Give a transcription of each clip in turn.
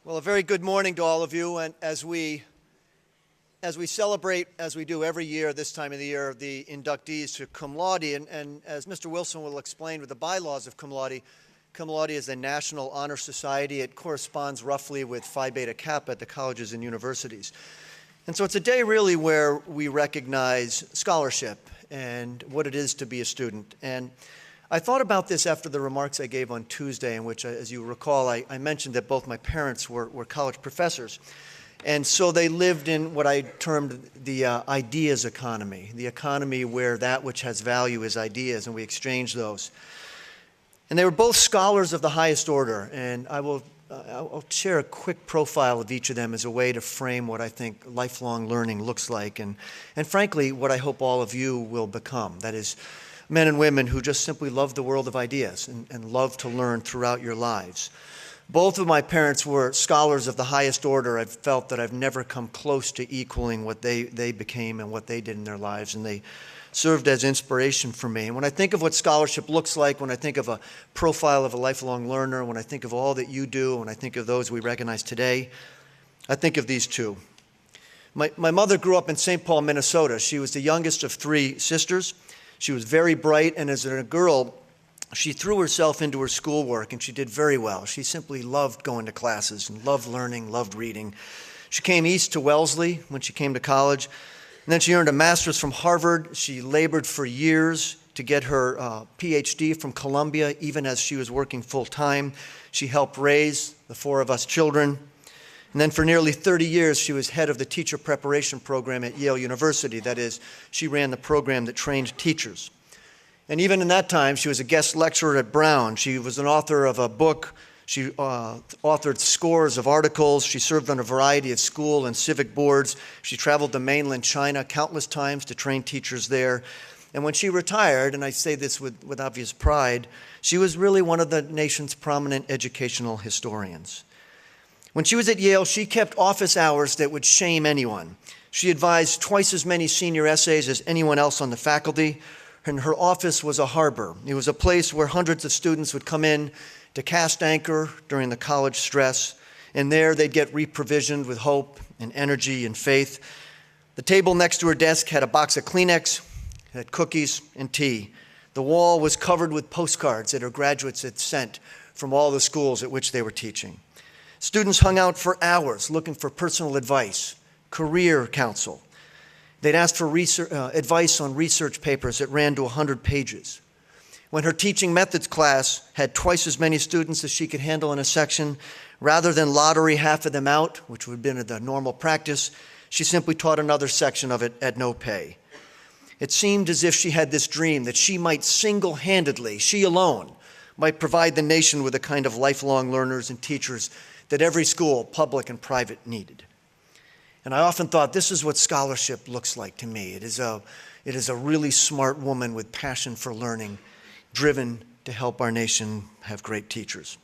Well, a very good morning to all of you. And as we celebrate, as we do every year, this time of the year, the inductees to Cum Laude, and as Mr. Wilson will explain with the bylaws of Cum Laude is a national honor society. It corresponds roughly with Phi Beta Kappa at the colleges and universities. And so it's a day really where we recognize scholarship and what it is to be a student. And I thought about this after the remarks I gave on Tuesday, in which, as you recall, I mentioned that both my parents were college professors. And so they lived in what I termed the ideas economy, the economy where that which has value is ideas, and we exchange those. And they were both scholars of the highest order, and I'll share a quick profile of each of them as a way to frame what I think lifelong learning looks like, and frankly, what I hope all of you will become. That is, men and women who just simply love the world of ideas and love to learn throughout your lives. Both of my parents were scholars of the highest order. I've felt that I've never come close to equaling what they became and what they did in their lives, and they served as inspiration for me. And when I think of what scholarship looks like, when I think of a profile of a lifelong learner, when I think of all that you do, when I think of those we recognize today, I think of these two. My mother grew up in St. Paul, Minnesota. She was the youngest of three sisters. She was very bright, and as a girl, she threw herself into her schoolwork, and she did very well. She simply loved going to classes and loved learning, loved reading. She came east to Wellesley when she came to college, and then she earned a master's from Harvard. She labored for years to get her PhD from Columbia, even as she was working full-time. She helped raise the four of us children. And then for nearly 30 years, she was head of the teacher preparation program at Yale University. That is, she ran the program that trained teachers. And even in that time, she was a guest lecturer at Brown. She was an author of a book. She authored scores of articles. She served on a variety of school and civic boards. She traveled to mainland China countless times to train teachers there. And when she retired, and I say this with obvious pride, she was really one of the nation's prominent educational historians. When she was at Yale, she kept office hours that would shame anyone. She advised twice as many senior essays as anyone else on the faculty, and her office was a harbor. It was a place where hundreds of students would come in to cast anchor during the college stress, and there they'd get reprovisioned with hope and energy and faith. The table next to her desk had a box of Kleenex, had cookies and tea. The wall was covered with postcards that her graduates had sent from all the schools at which they were teaching. Students hung out for hours looking for personal advice, career counsel. They'd ask for advice on research papers that ran to 100 pages. When her teaching methods class had twice as many students as she could handle in a section, rather than lottery half of them out, which would have been the normal practice, she simply taught another section of it at no pay. It seemed as if she had this dream that she might single-handedly, she alone, might provide the nation with the kind of lifelong learners and teachers that every school, public and private, needed. And I often thought, this is what scholarship looks like to me. It is a really smart woman with passion for learning, driven to help our nation have great teachers.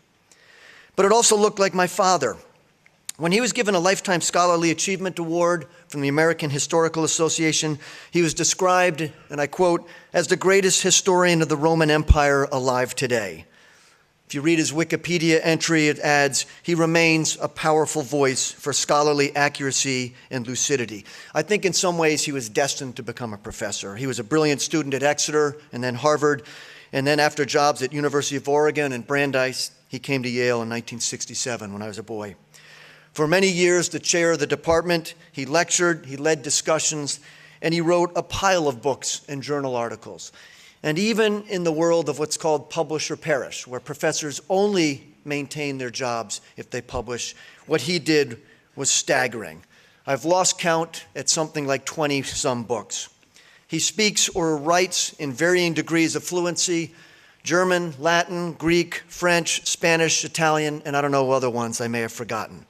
But it also looked like my father. When he was given a Lifetime Scholarly Achievement Award from the American Historical Association, he was described, and I quote, as the greatest historian of the Roman Empire alive today. If you read his Wikipedia entry, it adds, he remains a powerful voice for scholarly accuracy and lucidity. I think in some ways he was destined to become a professor. He was a brilliant student at Exeter and then Harvard, and then after jobs at University of Oregon and Brandeis, he came to Yale in 1967 when I was a boy. For many years, the chair of the department, he lectured, he led discussions, and he wrote a pile of books and journal articles. And even in the world of what's called publish or perish, where professors only maintain their jobs if they publish, what he did was staggering. I've lost count at something like 20-some books. He speaks or writes in varying degrees of fluency, German, Latin, Greek, French, Spanish, Italian, and I don't know other ones I may have forgotten.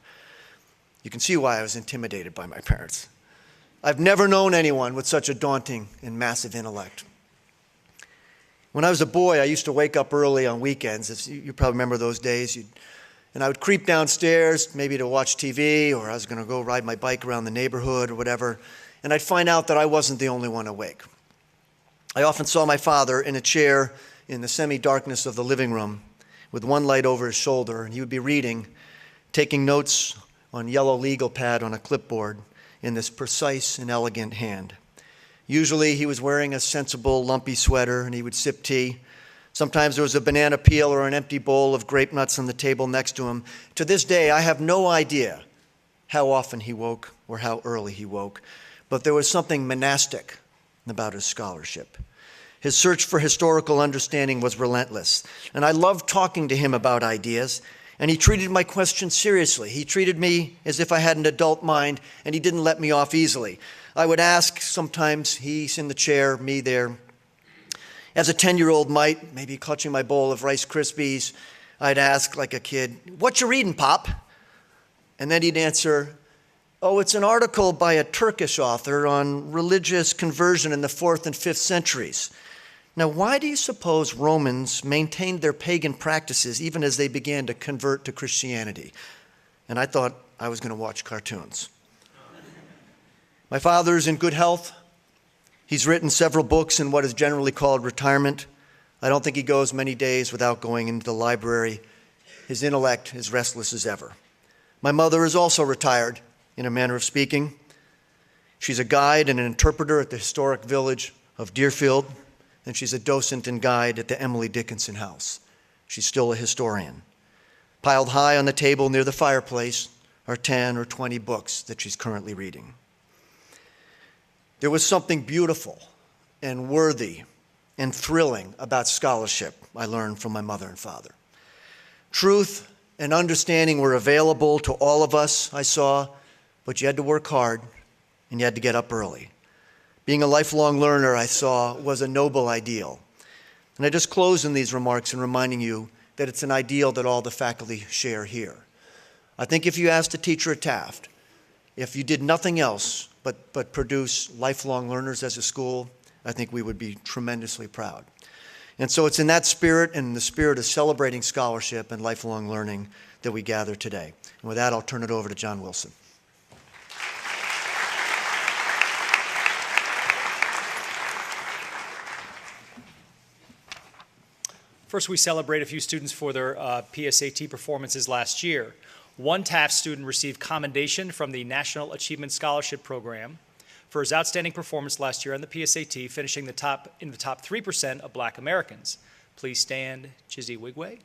You can see why I was intimidated by my parents. I've never known anyone with such a daunting and massive intellect. When I was a boy, I used to wake up early on weekends. You probably remember those days. And I would creep downstairs, maybe to watch TV, or I was going to go ride my bike around the neighborhood or whatever, and I'd find out that I wasn't the only one awake. I often saw my father in a chair in the semi-darkness of the living room with one light over his shoulder, and he would be reading taking notes on yellow legal pad on a clipboard in this precise and elegant hand. Usually he was wearing a sensible, lumpy sweater, and he would sip tea. Sometimes there was a banana peel or an empty bowl of grape nuts on the table next to him. To this day, I have no idea how often he woke or how early he woke, but there was something monastic about his scholarship. His search for historical understanding was relentless, and I loved talking to him about ideas, and he treated my questions seriously. He treated me as if I had an adult mind, and he didn't let me off easily. I would ask, sometimes he's in the chair, me there. As a 10-year-old might, maybe clutching my bowl of Rice Krispies, I'd ask like a kid, "What you reading, Pop?" And then he'd answer, "Oh, it's an article by a Turkish author on religious conversion in the 4th and 5th centuries." Now, why do you suppose Romans maintained their pagan practices even as they began to convert to Christianity? And I thought I was going to watch cartoons. My father's in good health. He's written several books in what is generally called retirement. I don't think he goes many days without going into the library. His intellect is restless as ever. My mother is also retired, in a manner of speaking. She's a guide and an interpreter at the historic village of Deerfield, and she's a docent and guide at the Emily Dickinson House. She's still a historian. Piled high on the table near the fireplace are 10 or 20 books that she's currently reading. There was something beautiful and worthy and thrilling about scholarship, I learned from my mother and father. Truth and understanding were available to all of us, I saw, but you had to work hard and you had to get up early. Being a lifelong learner, I saw, was a noble ideal. And I just close in these remarks in reminding you that it's an ideal that all the faculty share here. I think if you asked a teacher at Taft, if you did nothing else but produce lifelong learners as a school, I think we would be tremendously proud. And so it's in that spirit and in the spirit of celebrating scholarship and lifelong learning that we gather today. And with that, I'll turn it over to John Wilson. First, we celebrate a few students for their PSAT performances last year. One Taft student received commendation from the National Achievement Scholarship Program for his outstanding performance last year on the PSAT, finishing in the top 3% of Black Americans. Please stand, Chizzy Wigway.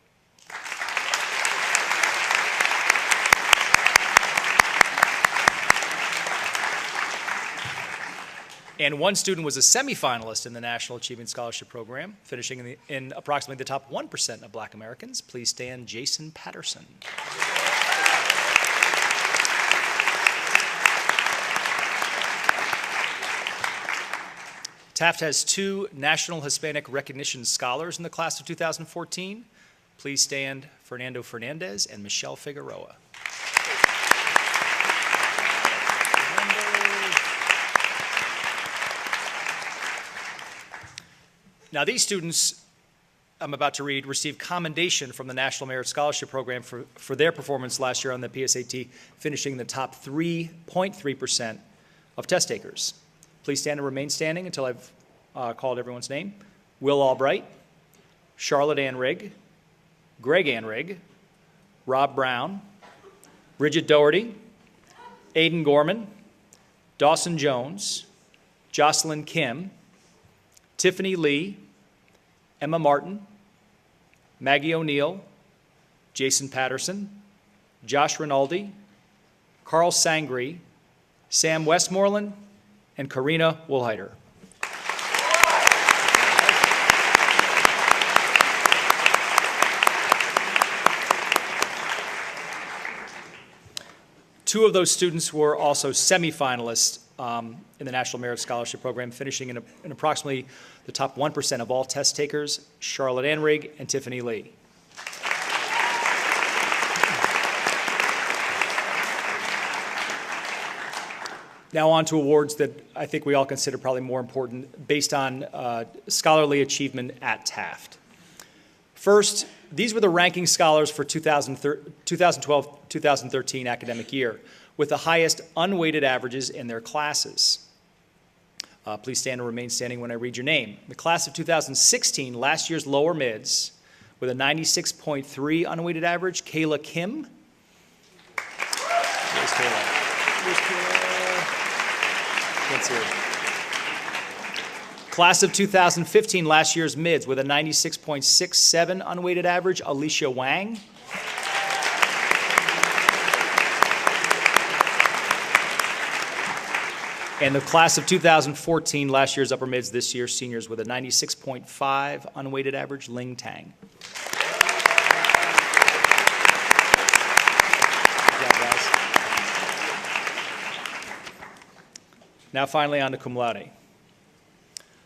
And one student was a semifinalist in the National Achievement Scholarship Program, finishing in approximately the top 1% of Black Americans. Please stand, Jason Patterson. Taft has 2 National Hispanic Recognition Scholars in the class of 2014. Please stand, Fernando Fernandez and Michelle Figueroa. Now, these students I'm about to read received commendation from the National Merit Scholarship Program for their performance last year on the PSAT, finishing in the top 3.3% of test takers. Please stand and remain standing until I've called everyone's name. Will Albright, Charlotte Ann Rigg, Greg Ann Rigg, Rob Brown, Bridget Doherty, Aiden Gorman, Dawson Jones, Jocelyn Kim, Tiffany Lee, Emma Martin, Maggie O'Neill, Jason Patterson, Josh Rinaldi, Carl Sangri, Sam Westmoreland, and Karina Woolheiter. Two of those students were also semifinalists in the National Merit Scholarship Program, finishing in approximately the top 1% of all test takers, Charlotte Ann Rigg and Tiffany Lee. Now on to awards that I think we all consider probably more important based on scholarly achievement at Taft. First, these were the ranking scholars for 2012-2013 academic year, with the highest unweighted averages in their classes. Please stand and remain standing when I read your name. The class of 2016, last year's lower mids, with a 96.3 unweighted average, Kayla Kim. Taylor. Can't see her. Class of 2015, last year's mids with a 96.67 unweighted average, Alicia Wang. And the class of 2014, last year's upper mids, this year's seniors with a 96.5 unweighted average, Ling Tang. Good job, guys. Now finally on to Cum Laude.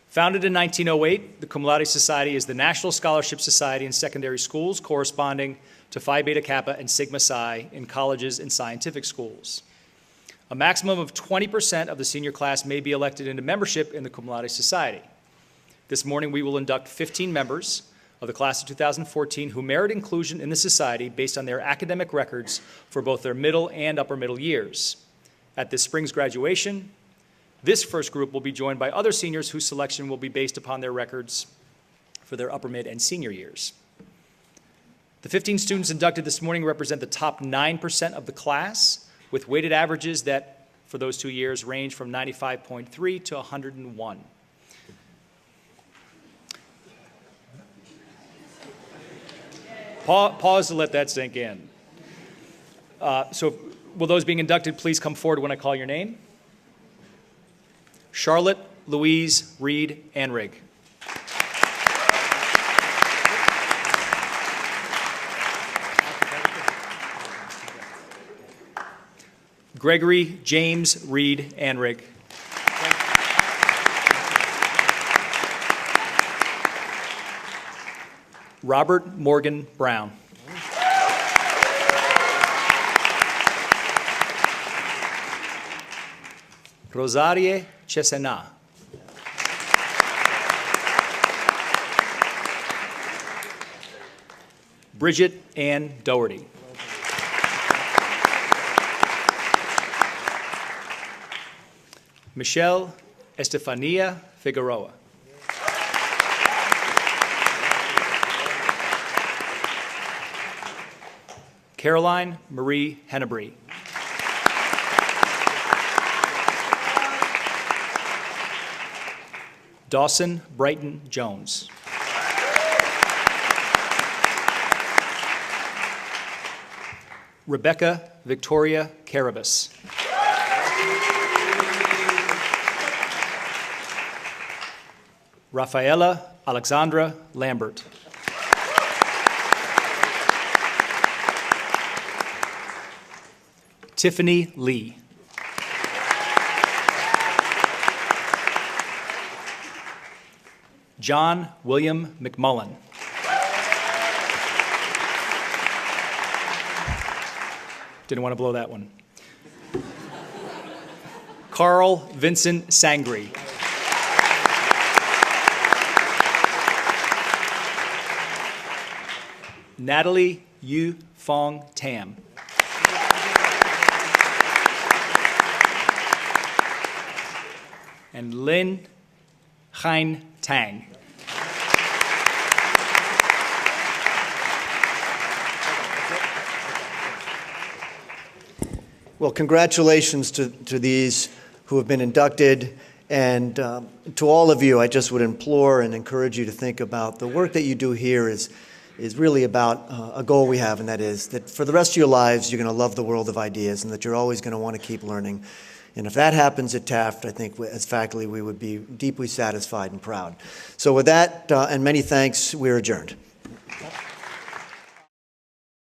Founded in 1908, the Cum Laude Society is the national scholarship society in secondary schools corresponding to Phi Beta Kappa and Sigma Psi in colleges and scientific schools. A maximum of 20% of the senior class may be elected into membership in the Cum Laude Society. This morning, we will induct 15 members of the class of 2014 who merit inclusion in the society based on their academic records for both their middle and upper middle years. At this spring's graduation, this first group will be joined by other seniors whose selection will be based upon their records for their upper mid and senior years. The 15 students inducted this morning represent the top 9% of the class, with weighted averages that, for those 2 years, range from 95.3 to 101. Pause to let that sink in. So will those being inducted please come forward when I call your name? Charlotte Louise Reed Anrig. Gregory James Reed Anrig. Robert Morgan Brown. Rosarie Chesena. Bridget Ann Doherty. Michelle Estefania Figueroa. Caroline Marie Hennebree. Dawson Brighton Jones. Rebecca Victoria Carabas. Rafaela Alexandra Lambert. Tiffany Lee. John William McMullen. Didn't want to blow that one. Carl Vincent Sangri. Natalie Yu Fong Tam. And Lin Hein Tang. Well, congratulations to these who have been inducted. And to all of you, I just would implore and encourage you to think about the work that you do here is really about a goal we have, and that is that for the rest of your lives, you're going to love the world of ideas and that you're always going to want to keep learning. And if that happens at Taft, I think as faculty, we would be deeply satisfied and proud. So with that, and many thanks, we're adjourned.